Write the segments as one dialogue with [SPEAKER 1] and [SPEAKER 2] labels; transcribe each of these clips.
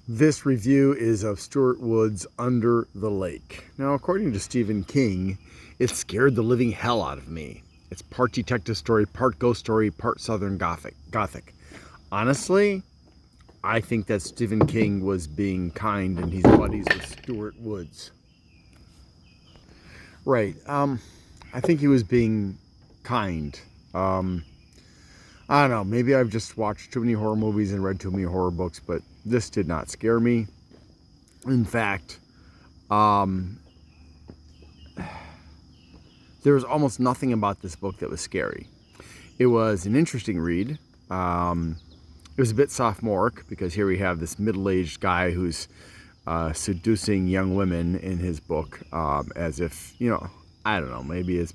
[SPEAKER 1] This review is of Stuart Wood's Under the Lake. Now, according to Stephen King, it scared the living hell out of me. It's part detective story, part ghost story, part Southern Gothic. Honestly, I think that Stephen King was being kind and he's buddies with Stuart Woods. Right. I think he was being kind. I don't know, maybe I've just watched too many horror movies and read too many horror books, but this did not scare me. In fact, there was almost nothing about this book that was scary. It was an interesting read. It was a bit sophomoric because here we have this middle-aged guy who's seducing young women in his book, as if, I don't know, maybe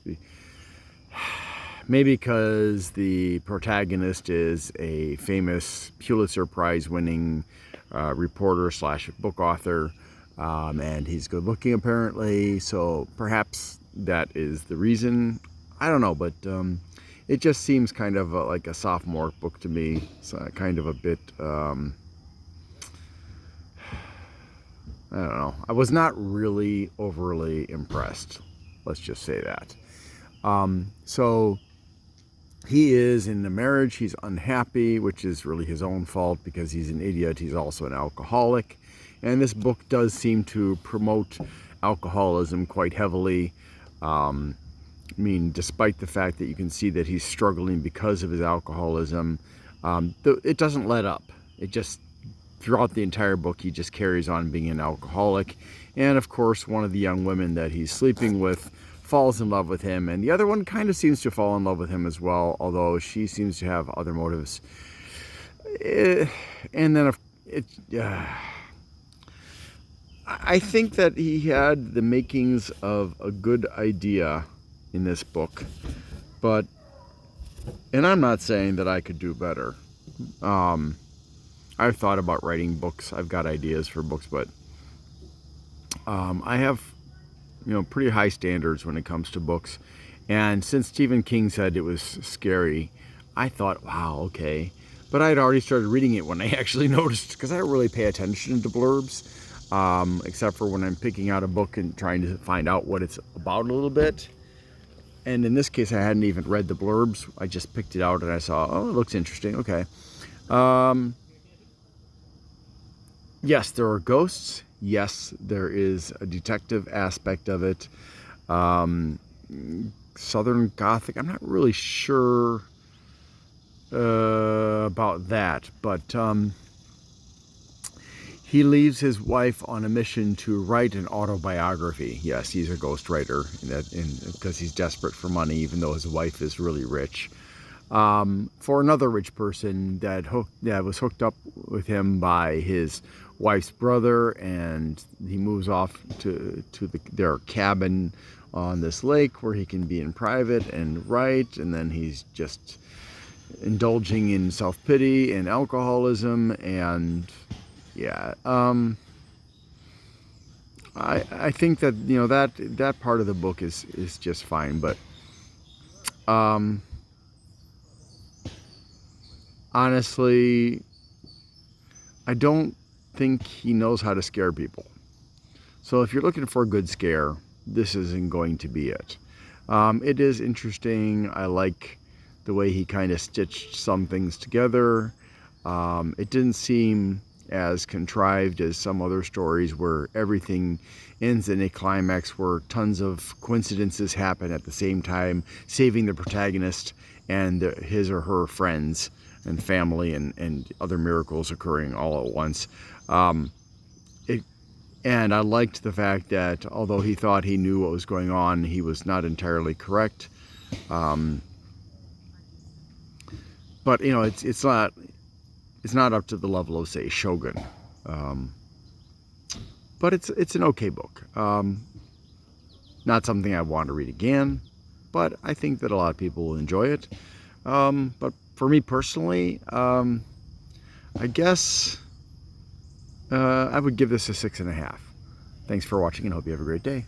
[SPEAKER 1] because the protagonist is a famous Pulitzer Prize winning reporter / book author, and he's good looking apparently, so perhaps that is the reason. I don't know, but it just seems kind of like a sophomore book to me. It's kind of a bit, I don't know. I was not really overly impressed. Let's just say that. So he is in a marriage, he's unhappy, which is really his own fault because he's an idiot. He's also an alcoholic. And this book does seem to promote alcoholism quite heavily. Despite the fact that you can see that he's struggling because of his alcoholism, it doesn't let up. It just, throughout the entire book, he just carries on being an alcoholic. And of course, one of the young women that he's sleeping with falls in love with him, and the other one kind of seems to fall in love with him as well, although she seems to have other motives. And then I think that he had the makings of a good idea in this book, and I'm not saying that I could do better. I've thought about writing books. I've got ideas for books, but I have pretty high standards when it comes to books. And since Stephen King said it was scary, I thought, wow, okay. But I had already started reading it when I actually noticed, because I don't really pay attention to blurbs, except for when I'm picking out a book and trying to find out what it's about a little bit. And in this case, I hadn't even read the blurbs. I just picked it out and I saw, oh, it looks interesting. Okay. Yes, there are ghosts. Yes, there is a detective aspect of it. Southern Gothic, I'm not really sure about that, but he leaves his wife on a mission to write an autobiography. Yes, he's a ghostwriter because he's desperate for money, even though his wife is really rich. For another rich person that was hooked up with him by his wife's brother, and he moves off to their cabin on this lake where he can be in private and write, and then he's just indulging in self-pity and alcoholism, and yeah, I think that that part of the book is just fine, but honestly, I don't think he knows how to scare people. So if you're looking for a good scare, this isn't going to be it. It is interesting. I like the way he kind of stitched some things together. It didn't seem as contrived as some other stories where everything ends in a climax where tons of coincidences happen at the same time, saving the protagonist and his or her friends and family, and other miracles occurring all at once. And I liked the fact that although he thought he knew what was going on, he was not entirely correct. But it's not up to the level of, say, Shogun. But it's an okay book. Not something I want to read again, but I think that a lot of people will enjoy it. But for me personally, I guess I would give this a 6.5. Thanks for watching and hope you have a great day.